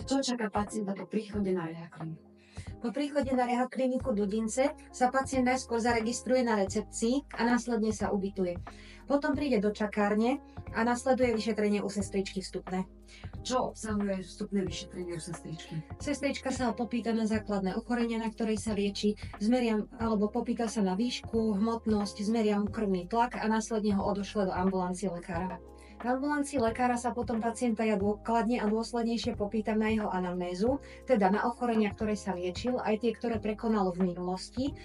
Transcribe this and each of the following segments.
Čo čaká pacienta po príchode na rehakliniku? Po príchode na rehakliniku Dudince sa pacient najskôr zaregistruje na recepcii a následne sa ubytuje. Potom príde do čakárne a nasleduje vyšetrenie u sestričky vstupné. Čo obsahuje vstupné vyšetrenie u sestričky? Sestrička sa ho popýta na základné ochorenia, na ktorej sa lieči, zmeria alebo popýta sa na výšku, hmotnosť, zmeria mu krvný tlak a následne ho odošle do ambulancie lekára. V ambulancii lekára sa potom pacienta ja dôkladne a dôslednejšie popýtam na jeho anamnézu, teda na ochorenia, ktoré sa liečil, aj tie, ktoré prekonal v minulosti.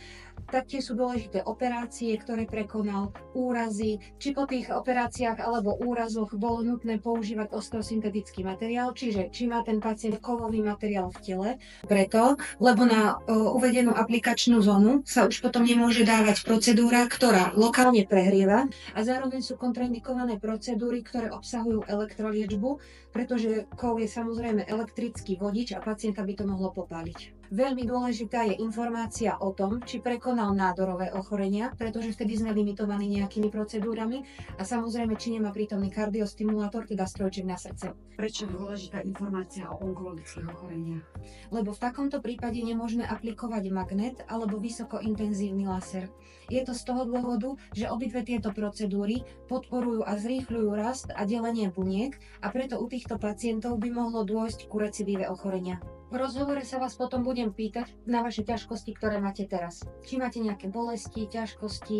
Taktiež sú dôležité operácie, ktoré prekonal, úrazy, či po tých operáciách alebo úrazoch bolo nutné používať osteosyntetický materiál, čiže či má ten pacient kovový materiál v tele. Preto, lebo na uvedenú aplikačnú zónu sa už potom nemôže dávať procedúra, ktorá lokálne prehrieva a zároveň sú kontraindikované procedúry, ktoré obsahujú elektroliečbu, pretože kov je samozrejme elektrický vodič a pacienta by to mohlo popáliť. Veľmi dôležitá je informácia o tom, či prekonal nádorové ochorenia, pretože vtedy sme limitovaní nejakými procedúrami a samozrejme, či nemá prítomný kardiostimulátor, teda strojček na srdce. Prečo je dôležitá informácia o onkologických ochoreniach? Lebo v takomto prípade nemôžeme aplikovať magnet alebo vysokointenzívny laser. Je to z toho dôvodu, že obidve tieto procedúry podporujú a zrýchľujú rast a delenie buniek a preto u týchto pacientov by mohlo dôjsť ku recidíve ochorenia. V rozhovore sa vás potom budem pýtať na vaše ťažkosti, ktoré máte teraz. Či máte nejaké bolesti, ťažkosti,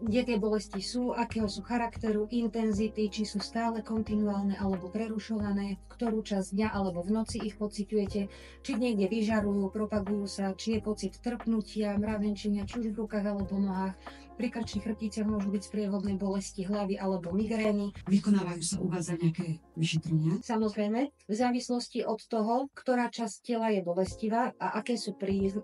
kde tie bolesti sú, akého sú charakteru, intenzity, či sú stále kontinuálne alebo prerušované, v ktorú časť dňa alebo v noci ich pociťujete, či niekde vyžarujú, propagujú sa, či je pocit trpnutia, mravenčenia, či už v rukách alebo nohách. Pri krčných chrbticiach môžu byť sprievodné bolesti hlavy alebo migrény. Vykonávajú sa u vás aj nejaké vyšetrenia? Samozrejme, v závislosti od toho, ktorá časť tela je bolestivá a aké sú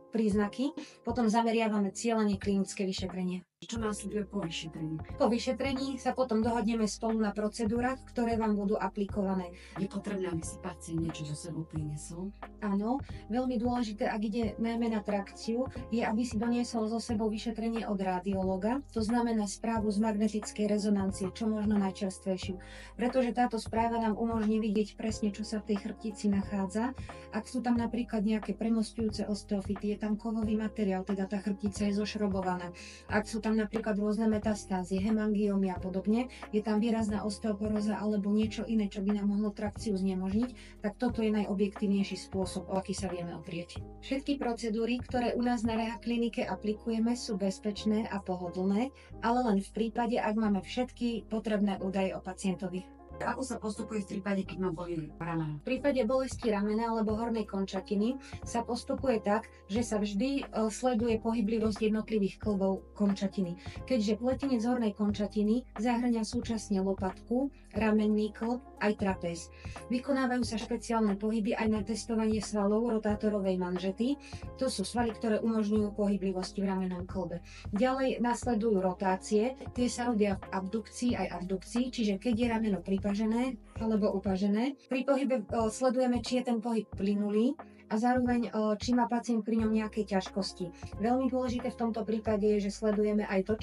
príznaky, potom zameriavame cieľene klinické vyšetrenie. Čo následuje po vyšetrení? Po vyšetrení sa potom dohodneme spolu na procedúrach, ktoré vám budú aplikované. Je potrebné, aby si pacient niečo so sebou priniesol? Áno, veľmi dôležité, ak ide najmä na trakciu, je, aby si doniesol so sebou vyšetrenie od radiológa, to znamená správu z magnetickej rezonancie, čo možno najčerstvejšiu. Pretože táto správa nám umožní vidieť presne, čo sa v tej chrbtici nachádza. Ak sú tam napríklad nejaké premostujúce osteofity, je tam kovový materiál, teda tá chrbtica je zošrobovaná. Ak sú tam napríklad rôzne metastázie, hemangiomy a podobne, je tam výrazná osteoporóza alebo niečo iné, čo by nám mohlo trakciu znemožniť, tak toto je najobjektívnejší spôsob, o aký sa vieme oprieť. Všetky procedúry, ktoré u nás na rehaklinike aplikujeme, sú bezpečné a pohodlné, ale len v prípade, ak máme všetky potrebné údaje o pacientovi. Ako sa postupuje v prípade, keď ma boli ramena? V prípade bolesti ramena alebo hornej končatiny sa postupuje tak, že sa vždy sleduje pohyblivosť jednotlivých kĺbov končatiny. Keďže pletenec hornej končatiny zahŕňa súčasne lopatku, ramenný kĺb aj trapéz. Vykonávajú sa špeciálne pohyby aj na testovanie svalov rotátorovej manžety. To sú svaly, ktoré umožňujú pohyblivosť v ramennom kĺbe. Ďalej nasledujú rotácie, tie sa robia v abdukcii aj abdukcii, čiže keď je rameno pripažené alebo upažené. Pri pohybe sledujeme, či je ten pohyb plynulý a zároveň, či má pacient pri ňom nejaké ťažkosti. Veľmi dôležité v tomto prípade je, že sledujeme aj to,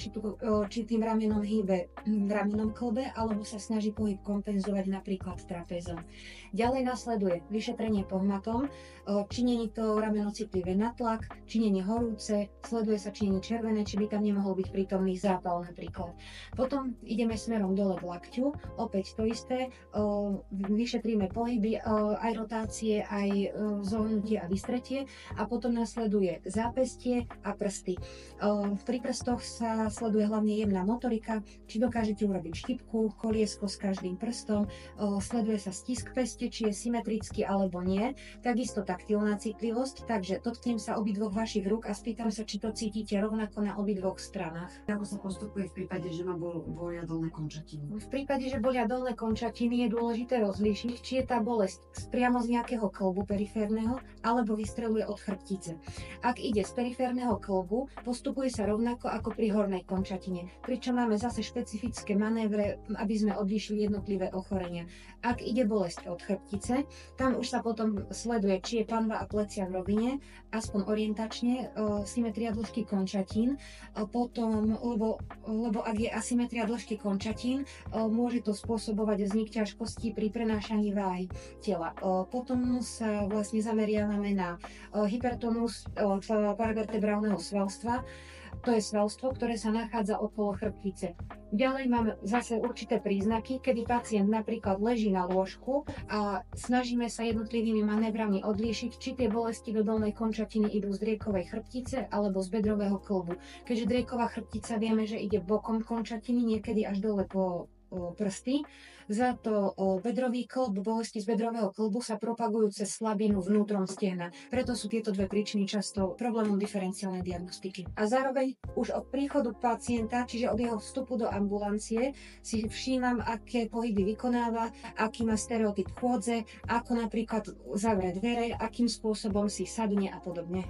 či tým ramenom hýbe v ramennom kĺbe alebo sa snaží pohyb kompenzovať napríklad trapézom. Ďalej nasleduje vyšetrenie pohmatom, či nie je to rameno citlivé na tlak, či nie je horúce, sleduje sa, či nie je červené, či by tam nemohol byť prítomný zápal napríklad. Potom ideme smerom dole k lakťu, opäť to isté, vyšetríme pohyby, aj rotácie, aj zohnutie a vystretie a potom nasleduje zápestie a prsty. Pri prstoch sa sleduje hlavne jemná motorika, či dokážete urobiť štipku, koliesko s každým prstom, sleduje sa stisk peste, či je symetrický alebo nie, takisto taktilná citlivosť, takže dotknem sa obidvoch vašich rúk a spýtam sa, či to cítite rovnako na obidvoch stranách. Ako sa postupuje v prípade, že ma bolia dolné končatiny? V prípade, že bolia dolné končatiny, je dôležité rozlíšiť, či je tá bolesť priamo z nejakého kĺbu periférneho alebo vystreluje od chrbtice. Ak ide z periférneho kĺbu, postupuje sa rovnako ako pri hornej končatine, pričom máme zase špecifické manévre, aby sme odlíšili jednotlivé ochorenia. Ak ide bolesť od chrbtice, tam už sa potom sleduje, či je panva a plecia v rovine, aspoň orientačne, symetria dĺžky končatín, potom, lebo ak je asymetria dĺžky končatín, môže to spôsobovať vznik ťažkostí pri prenášaní váhy tela. Potom sa vlastne zameriavame na hypertónus paravertebrálneho svalstva. To je svalstvo, ktoré sa nachádza okolo chrbtice. Ďalej máme zase určité príznaky, kedy pacient napríklad leží na lôžku a snažíme sa jednotlivými manévrami odlíšiť, či tie bolesti do dolnej končatiny idú z driekovej chrbtice alebo z bedrového kĺbu. Keďže drieková chrbtica vieme, že ide bokom končatiny, niekedy až dole po prsty. Za to bedrový kĺb, bolesti z bedrového kĺbu sa propagujú cez slabinu vnútrom stehna. Preto sú tieto dve príčiny často problémom diferenciálnej diagnostiky. A zároveň už od príchodu pacienta, čiže od jeho vstupu do ambulancie, si všímam, aké pohyby vykonáva, aký má stereotyp chôdze, ako napríklad zavrie dvere, akým spôsobom si sadne a podobne.